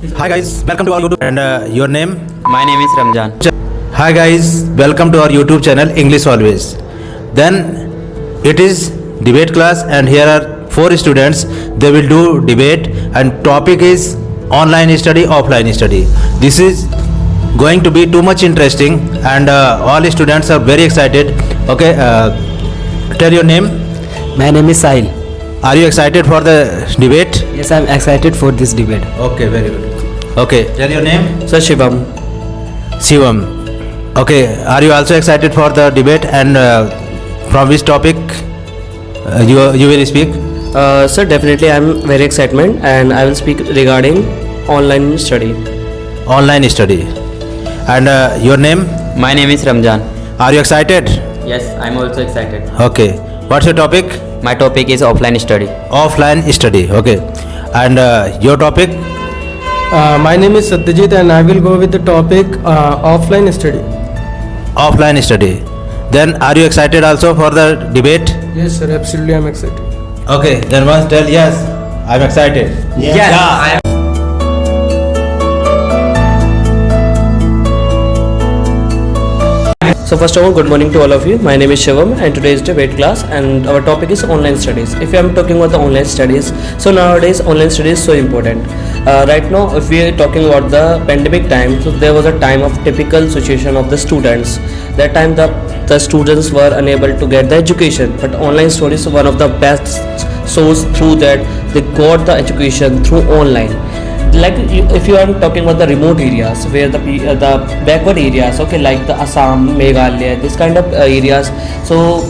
Hi guys, welcome to our YouTube and your name? My name is Ramjan. Hi guys, welcome to our YouTube channel English Always. Then it is debate class and here are four students. They will do debate and topic is online study, offline study. This is going to be too much interesting and all students are very excited. Okay, tell your name. My name is Sahil. Are you excited for the debate? Yes, I am excited for this debate. Okay, very good. Okay, tell your name. So Shivam. Shivam. Okay, are you also excited for the debate and from which topic you will speak? Sir, definitely I am very excited and I will speak regarding online study. Online study. And your name? My name is Ramjan. Are you excited? Yes, I'm also excited. Okay. What's your topic? My topic is offline study. Offline study. Okay. And your topic? My name is Satyajit and I will go with the topic offline study. Offline study. Then are you excited also for the debate? Yes sir, absolutely I am excited. Okay. Then once tell yes, I'm excited. Yes. So first of all, good morning to all of you. My name is Shivam and today is debate class and our topic is online studies. If I am talking about the online studies, so nowadays online study is so important. Right now, if we are talking about the pandemic time, so there was a time of typical situation of the students. That time the students were unable to get the education, but online studies is one of the best source through that they got the education through online. Like if you are talking about the remote areas where the backward areas, okay, like the Assam, Meghalaya, this kind of areas. So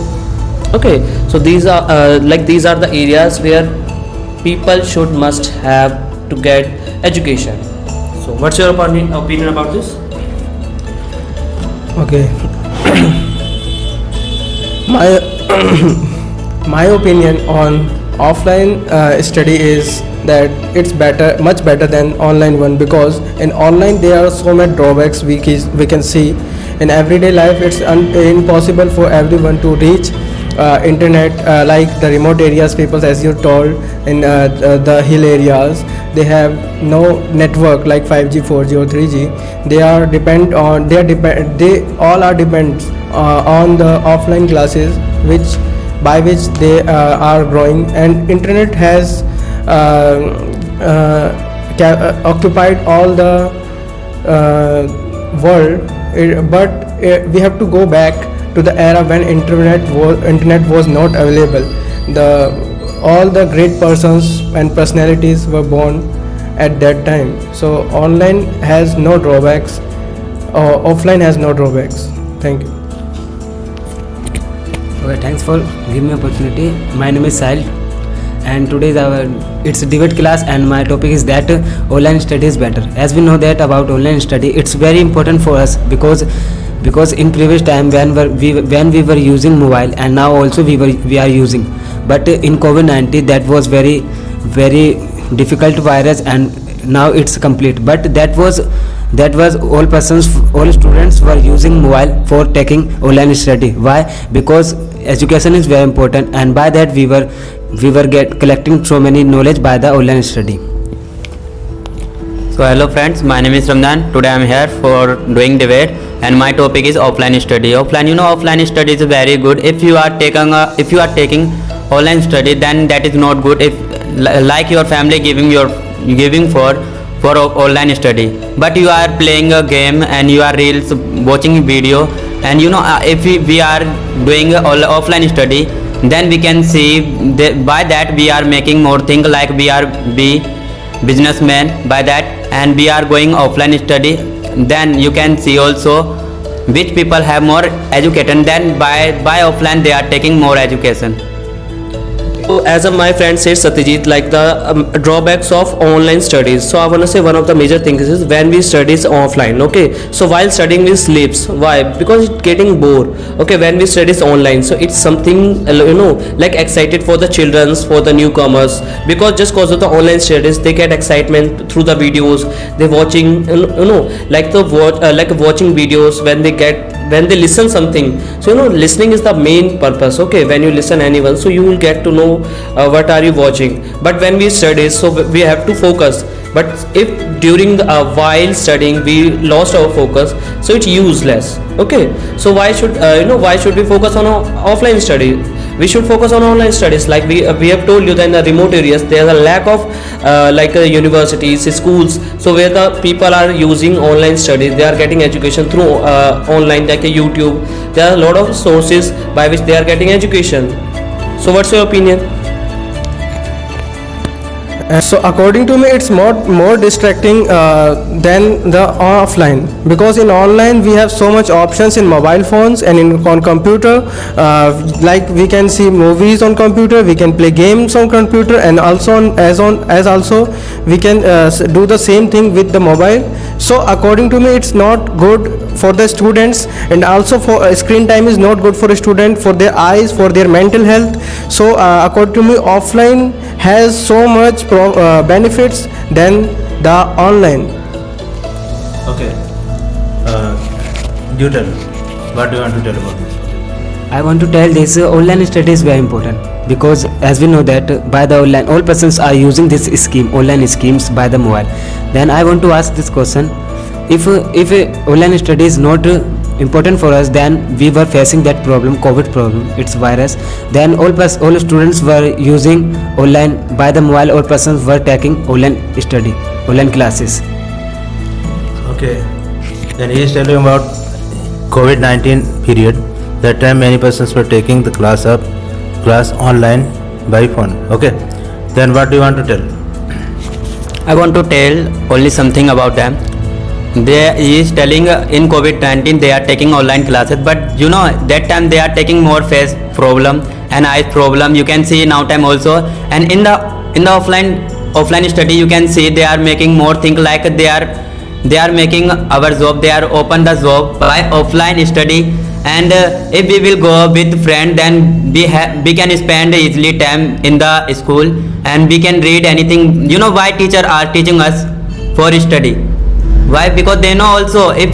okay, so these are these are the areas where people should must have to get education. So what's your opinion about this? Okay. my my opinion on offline study is that it's much better than online one, because in online there are so many drawbacks we can see. In everyday life it's impossible for everyone to reach internet, like the remote areas people, as you told, in the hill areas they have no network like 5G, 4G or 3G. They all are depend on the offline classes by which they are growing, and internet has occupied all the world, but we have to go back to the era when internet was not available. All the great persons and personalities were born at that time. So online has no drawbacks, offline has no drawbacks. Thank you. Okay, thanks for giving me opportunity. My name is Sahil and today is it's a debate class and my topic is that online study is better. As we know that about online study, it's very important for us because in previous time when we were using mobile, and now also we are using, but in COVID-19 that was very difficult virus and now it's complete. But that was all students were using mobile for taking online study. Why? Because education is very important, and by that we were collecting so many knowledge by the online study. So hello friends, my name is Ramjan. Today I am here for doing debate and my topic is offline study. Offline study is very good. If you are taking online study, then that is not good. If like your family giving for online study, but you are playing a game and you are reels watching video, and if we are doing offline study, then we can see by that we are making more things, like we are businessmen by that, and we are going offline study. Then you can see also which people have more education, then by offline they are taking more education. So as my friend said, Satyajit, like the drawbacks of online studies. So I want to say one of the major things is when we studies offline. Okay, so while studying we sleeps. Why? Because it's getting bored. Okay, when we studies online, so it's something like excited for the childrens, for the newcomers, because just cause of the online studies they get excitement through the videos they watching. Like watching videos when they listen something. So listening is the main purpose. Okay, when you listen anyone, so you will get to know what are you watching. But when we study, so we have to focus but if during the, while studying we lost our focus, so it's useless. Okay, so why should why should we focus on offline study? We should focus on online studies. Like we have told you that in the remote areas there is a lack of universities, schools, so where the people are using online studies, they are getting education through online, like a YouTube. There are a lot of sources by which they are getting education. So what's your opinion? So according to me, it's more distracting than the offline, because in online we have so much options in mobile phones and on computer. Like we can see movies on computer, we can play games on computer, and also as also we can do the same thing with the mobile. So according to me, it's not good for the students, and also for screen time is not good for a student, for their eyes, for their mental health. So according to me, offline has so much benefits than the online. Okay. You tell. What do you want to tell about this? I want to tell this online study is very important, because as we know that by the online all persons are using this scheme, online schemes by the mobile. Then I want to ask this question: if online study is not important for us, then we were facing that problem, COVID problem, it's virus. Then all students were using online by the mobile. All persons were taking online study, online classes. Okay. Then he is telling about COVID-19 period. That time many persons were taking the class online by phone. Okay. Then what do you want to tell? I want to tell only something about them. He is telling in COVID-19 they are taking online classes, but you know that time they are taking more face problem and eyes problem. You can see now time also, and in the offline study you can see they are making more things, like they are making our job. They are open the job by offline study, and if we will go with friend, then we can spend easily time in the school, and we can read anything. You know why teacher are teaching us for study? Why? Because they know also if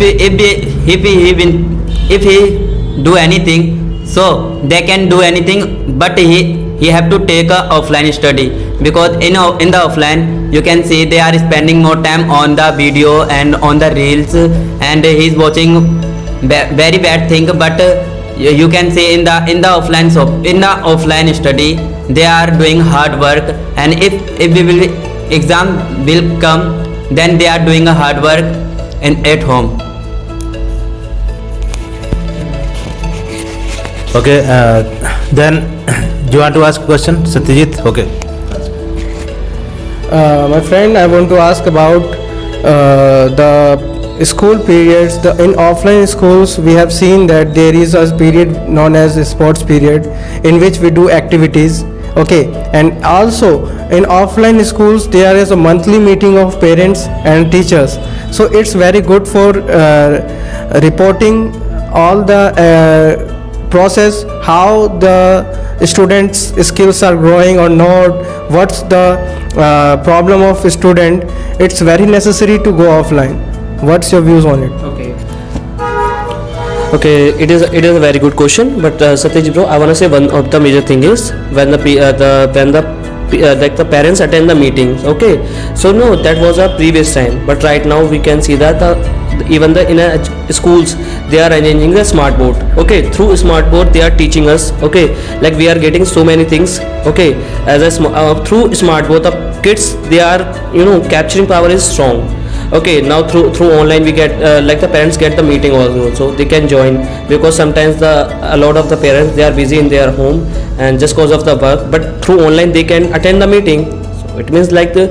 he do anything, so they can do anything, but he have to take a offline study, because in the offline you can see they are spending more time on the video and on the reels, and he is watching very bad thing. But you can see in the offline study they are doing hard work, and if exam will come, then they are doing a hard work at home. Okay. Then do you want to ask a question, Satyajit? Okay. My friend, I want to ask about the school periods. In offline schools, we have seen that there is a period known as a sports period, in which we do activities. Okay, and also in offline schools there is a monthly meeting of parents and teachers. So it's very good for reporting all the process, how the students' skills are growing or not, what's the problem of a student. It's very necessary to go offline. What's your views on it? Okay, it is a very good question, but Satyajit bro, I wanna say one of the major thing is when the parents attend the meetings. Okay, so no, that was a previous time, but right now we can see that even in schools they are arranging the smart board. Okay, through smart board they are teaching us. Okay, like we are getting so many things. Okay, through smart board the kids, they are capturing power is strong. Okay, now through online we get like the parents get the meeting also, so they can join, because sometimes a lot of the parents, they are busy in their home and just cause of the work, but through online they can attend the meeting. So it means like the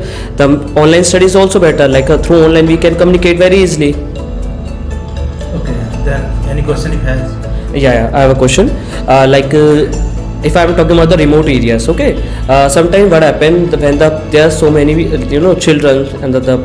online study is also better, like through online we can communicate very easily. Okay. Then any question you have? Yeah, I have a question. If I am talking about the remote areas, okay, sometimes what happens when there are so many children and the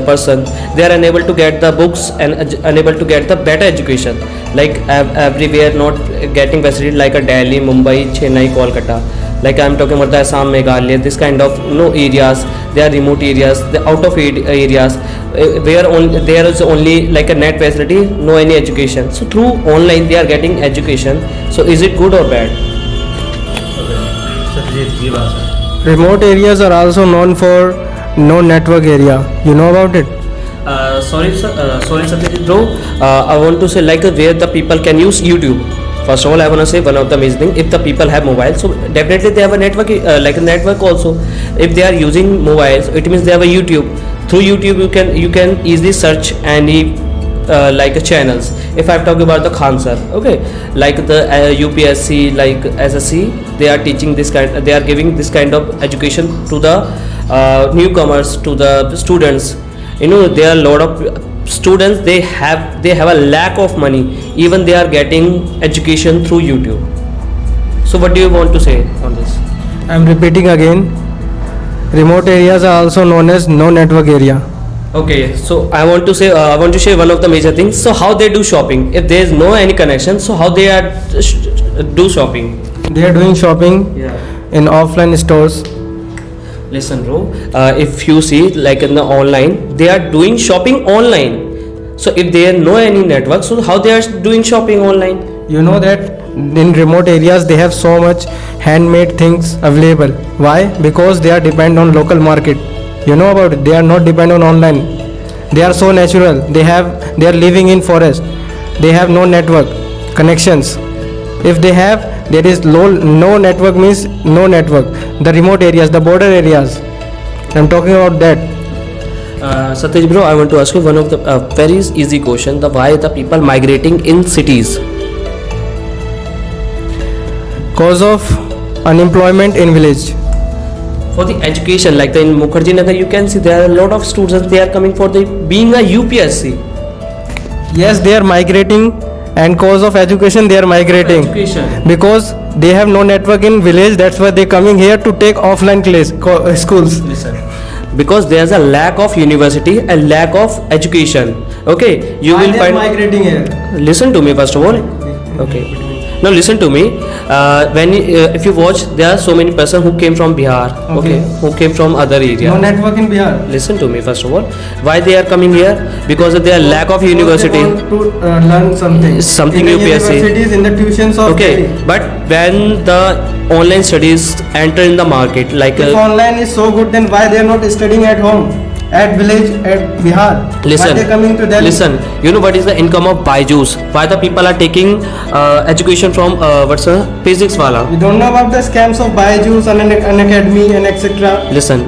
person, they are unable to get the books and unable to get the better education, like everywhere not getting facility, like a Delhi, Mumbai, Chennai, Kolkata. Like I am talking about the Assam, Meghalaya, this kind of areas. They are remote areas, the out of areas where there is only like a net facility, no any education. So through online they are getting education. So is it good or bad? Satyajit, give answer. Remote areas are also known for no network area. You know about it? Sorry, Satyajit bro. I want to say like where the people can use YouTube. First of all, I want to say one of the amazing thing. If the people have mobile, so definitely they have a network, like a network also. If they are using mobiles, it means they have a YouTube. Through YouTube, you can easily search any like channels. If I'm talking about the Khan sir, okay, like the UPSC, like SSC, they are teaching this kind. They are giving this kind of education to the newcomers, to the students. You know, there are a lot of students, they have a lack of money, even they are getting education through YouTube. So what do you want to say on this? I'm repeating again. Remote areas are also known as no network area. Okay, so I want to share one of the major things. So how they do shopping? If there is no any connection, so how they are do shopping? They are doing shopping in offline stores. Listen bro, if you see like in the online, they are doing shopping online. So if there are no any network, so how they are doing shopping online? You know that in remote areas they have so much handmade things available. Why? Because they are depend on local market. You know about it. They are not depend on online. They are so natural. They are living in forest. They have no network connections. If they have, there is no network means no network. The remote areas, the border areas, I'm talking about that. Satyaj bro, I want to ask you one of the very easy question: the why the people migrating in cities? Cause of unemployment in village. For the education, like in Mukherjee Nagar, you can see there are a lot of students. They are coming for the being a UPSC. Yes, they are migrating, and cause of education they are migrating. Education. Because they have no network in village, that's why they coming here to take offline schools. Listen, because there's a lack of university and lack of education. Okay, you will find. Migrating here. Listen to me first of all. Okay. Now listen to me. If you watch, there are so many persons who came from Bihar. Okay. Who came from other areas. No network in Bihar. Listen to me first of all. Why they are coming here? Because of their lack of university. They want to learn something. Something in the UPSC. Universities, in the tuitions of Okay, Delhi. but when the online studies enter in the market, like If online is so good, then why they are not studying at home, at village, at Bihar? listen, Why they coming to Delhi? listen. You know what is the income of Byju's? Why the people are taking education from physics wala? You don't know about the scams of Byju's and an academy and etc. Listen,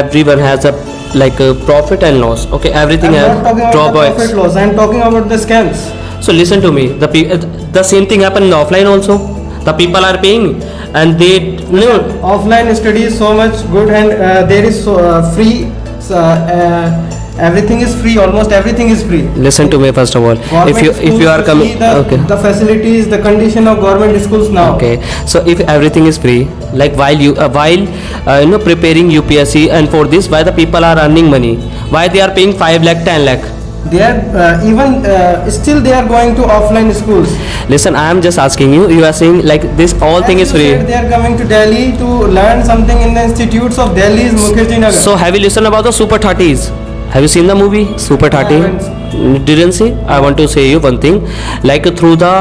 everyone has a profit and loss. Okay, everything I'm has not talking about the drawbacks. profit loss. I'm talking about the scams. So listen to me. The same thing happen in offline also. The people are paying, and they Offline study is so much good, and there is free. Everything is free. Almost everything is free. listen to me first of all. Government If schools, you are see coming, okay. the facilities, the condition of government schools now. Okay, so if everything is free, like while preparing UPSC, and for this, why the people are earning money? Why they are paying 5 lakh, 10 lakh? They are even still they are going to offline schools. Listen, I am just asking you. You are saying like this all thing is As you free. said, they are coming to Delhi to learn something in the institutes of Delhi's Mukherjee Nagar. So have you listened about the Super 30s? Have you seen the movie Super 30? Didn't see? I want to say you one thing. Like through the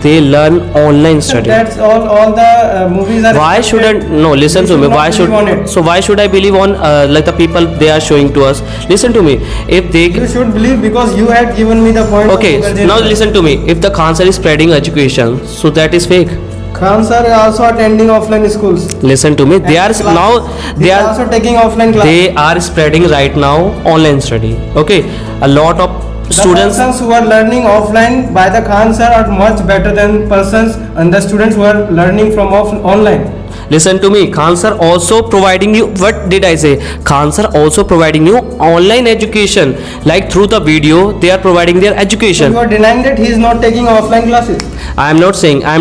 they learn online So study. that's all the movies are. Why shouldn't no listen We to me? should not Why should believe on it. so why should I believe on like the people they are showing to us? Listen to me. If they You should believe because you had given me the point. okay, of Mukherjee now Nagar. listen to me. If the Khan sir is spreading education, so that is fake. Khan sir are also attending offline schools. Listen to me. They are And class- now they are also taking offline class. they are spreading right now online study. Okay, a lot of The students. persons who are learning offline by the Khan sir are much better than persons and the students who are learning from online. Listen to me. Khan sir also providing you. What did I say? Khan sir also providing you online education. Like through the video, they are providing their So education. you are denying that he is not taking offline classes. I am not saying. I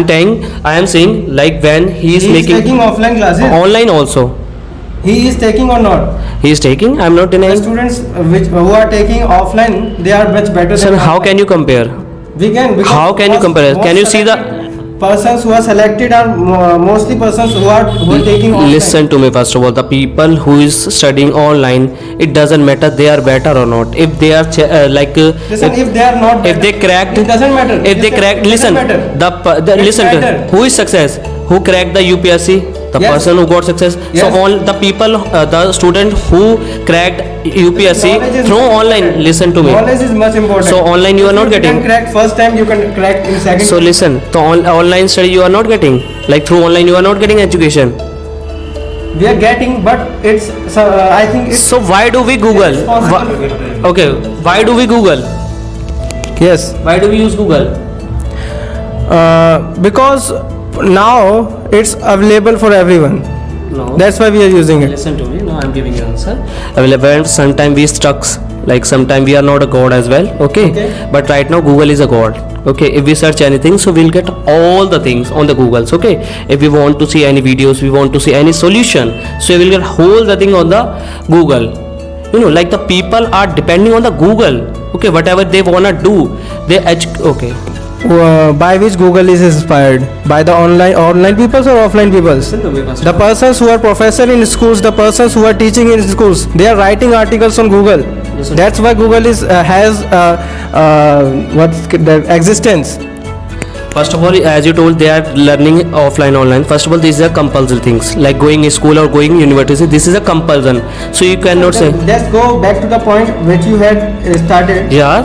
am saying like when he is He is making taking offline classes. online also. He is taking or not? He is taking. I am not The denying. students who are taking offline, they are much better Sir, than how offline. can you compare? We can. because How can you compare? Can you see the? persons who are selected are mostly persons who are taking offline. Listen to me first of all. The people who is studying online, it doesn't matter they are better or not. If they are Listen, if they are not if they better, cracked, it doesn't matter. If they cracked, It listen. doesn't matter. The It's listen to better. who is success? Who cracked the UPSC? The Yes. person who got success. Yes. So all the people, the student who cracked UPSC Knowledge is through much online. important. Listen to me. Knowledge is much important. So online you are not If getting. You can crack first time. You can crack in second. So listen, the online study you are not getting. Like through online you are not getting education. We are getting, but it's. I think it's. So why do we Google? It's possible. Okay, why do we Google? Yes. Why do we use Google? Because now it's available for everyone. No. That's why we are using it. Listen to me. No, I'm giving you answer. Available. Sometimes we stuck. Like sometimes we are not a god as well. Okay? Okay. But right now Google is a god. Okay. If we search anything, so we'll get all the things on the Googles. Okay. If we want to see any videos, we want to see any solution, so we will get whole the thing on the Google. You know, like the people are depending on the Google. Okay. Whatever they wanna do, okay. By which Google is inspired? By the online peoples or offline peoples? The persons who are professor in schools, the persons who are teaching in schools, they are writing articles on Google. Yes, sir. That's why Google is has what's the existence. First of all, as you told, they are learning offline, online. First of all, these are compulsory things like going to school or going university. This is a compulsion, so you cannot say. Let's go back to the point which you had started. Yeah,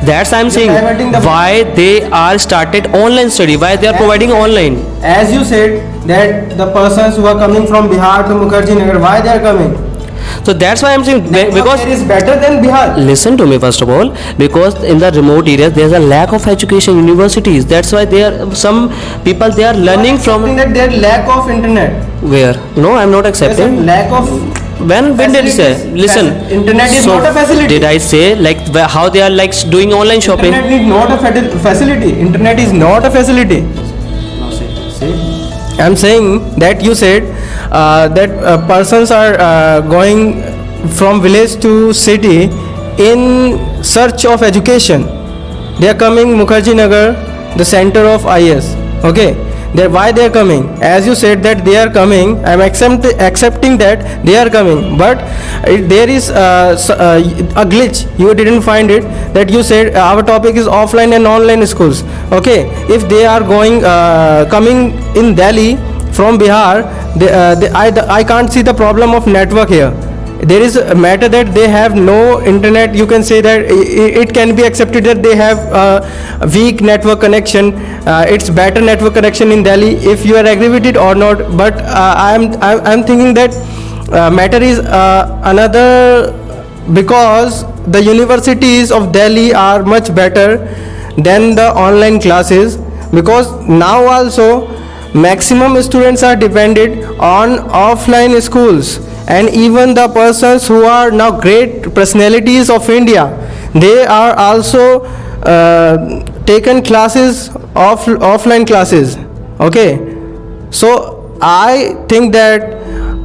that's I'm saying diverting the- why they are started online study. Why they are providing online? As you said that the persons who are coming from Bihar to Mukherjee Nagar, why they are coming? So that's why I'm saying because. it is better than Bihar. Listen to me first of all, because in the remote areas there's a lack of education universities. That's why some people they are learning from Something that there lack of internet. where? No, I'm not There's a accepting. lack of. When did it say? Facilities. Listen, Internet is not a facility. Did I say like how they are like doing online shopping? Internet is not a facility. Internet is not a facility. I'm saying that you said that persons are going from village to city in search of education. They are coming Mukherjee Nagar, the center of IS. Okay, why they are coming? As you said that they are coming, I'm accepting that they are coming. But there is a glitch. You didn't find it. That you said our topic is offline and online schools. Okay, if they are going coming in Delhi from Bihar, I can't see the problem of network here. There is a matter that they have no internet. You can say that it can be accepted that they have a weak network connection. It's better network connection in Delhi, if you are agree with it or not. But I'm thinking that matter is another, because the universities of Delhi are much better than the online classes, because now also maximum students are dependent on offline schools. And even the persons who are now great personalities of India, they are also taken classes offline classes. Okay, so I think that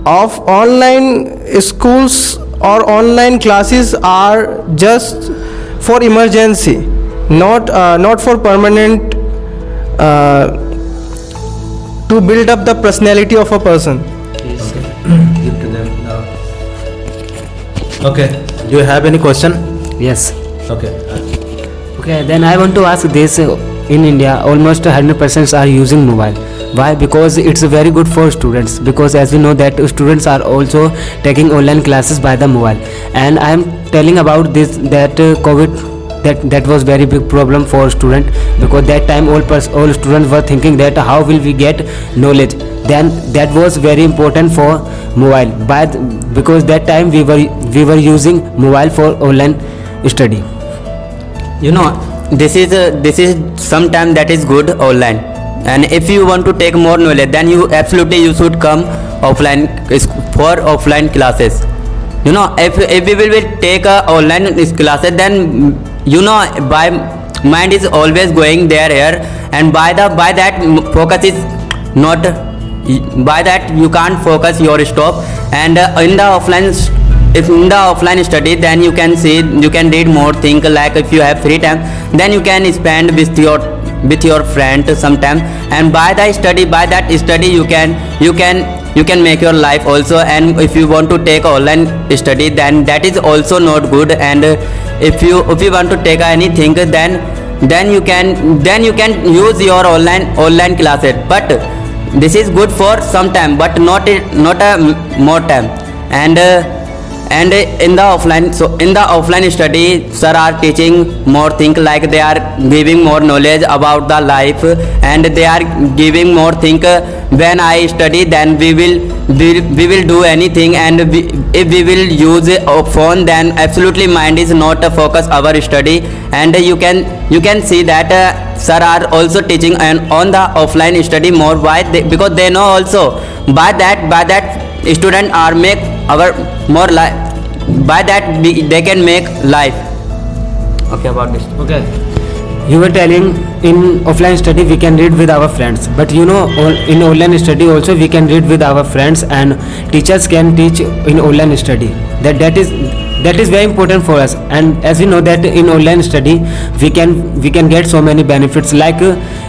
of online schools or online classes are just for emergency, not for permanent, to build up the personality of a person. Okay. Do you have any question? Yes. Okay. Okay, then I want to ask this. In India, almost 100% are using mobile. Why? Because it's very good for students. Because as we know that students are also taking online classes by the mobile. And I am telling about this that COVID, that was very big problem for student, because that time all students were thinking that how will we get knowledge. Then that was very important for mobile. Because that time we were using mobile for online study. You know, this is sometime that is good online, and if you want to take more knowledge, then you should come offline for offline classes. You know, if we will take a online classes, then you know, by mind is always going there here, and by that focus is not, by that you can't focus your stop. And in the offline study, then you can see, you can read more things. Like if you have free time, then you can spend with your friend sometime, and by that study you can make your life also. And if you want to take online study, then that is also not good. And if you want to take anything, then you can use your online classes. But this is good for some time, but not a more time. And in the offline, so in the offline study, sir are teaching more things, like they are giving more knowledge about the life, and they are giving more thing. When I study, then we will do anything, and if we will use a phone, then absolutely mind is not a focus our study. And you can see that sir are also teaching on the offline study more. Why? Because they know also by that student are make our more life, by that they can make life. Okay, about this. Okay. You were telling in offline study we can read with our friends, but you know in online study also we can read with our friends, and teachers can teach in online study. That is very important for us. And as we know that in online study we can get so many benefits, like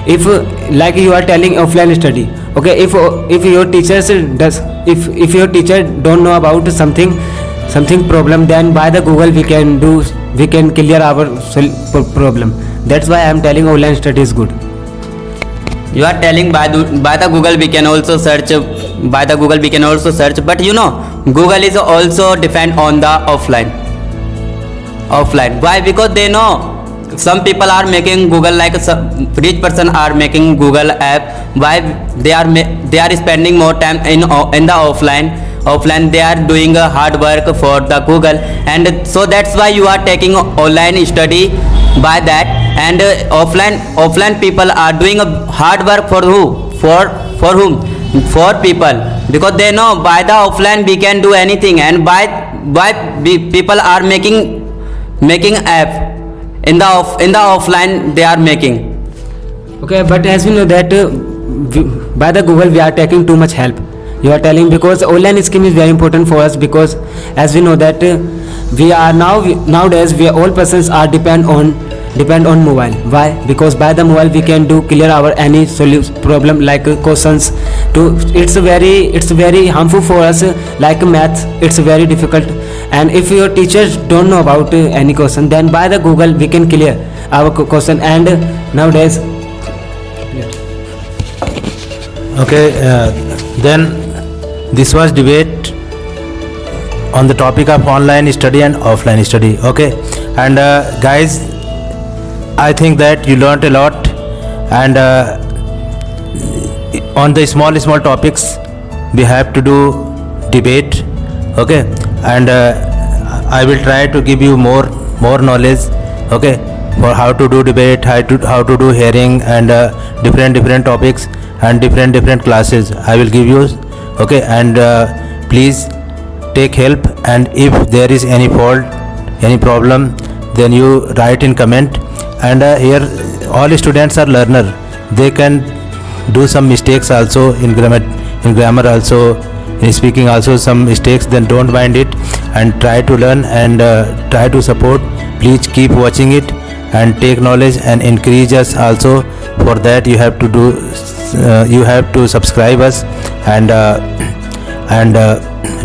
if like you are telling offline study. Okay, if your teachers does if your teacher don't know about something problem, then by the Google we can clear our problem. That's why I am telling online study is good. You are telling by the Google we can also search. By the Google we can also search, but you know Google is also depend on the offline. Why? Because they know some people are making Google, like some rich person are making Google app. Why? They are spending more time in the offline. They are doing a hard work for the Google, and so that's why you are taking online study by that. And offline people are doing a hard work for who? For whom? For people, because they know by the offline we can do anything, and by people are making app in the offline they are making. Okay, but as we know that by the Google we are taking too much help. You are telling because online scheme is very important for us, because as we know that nowadays all persons are depend on mobile. Why? Because by the mobile we can do clear our any problem, like questions to it's very harmful for us, like maths. It's very difficult, and if your teachers don't know about any question, then by the Google we can clear our question. And nowadays Okay, then this was debate on the topic of online study and offline study. Okay, and guys, I think that you learnt a lot, and on the small topics we have to do debate. Okay, and I will try to give you more knowledge. Okay, for how to do debate, how to do hearing, and different topics and different classes I will give you. Okay, and please take help, and if there is any fault, any problem, then you write in comment. And here all students are learner. They can do some mistakes also in grammar also, in speaking also some mistakes. Then don't mind it, and try to learn, and try to support. Please keep watching it and take knowledge and increase us also. For that you have to do you have to subscribe us, and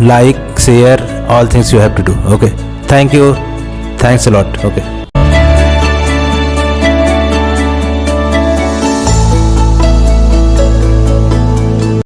like, share, all things you have to do. Okay, thank you, thanks a lot. Okay.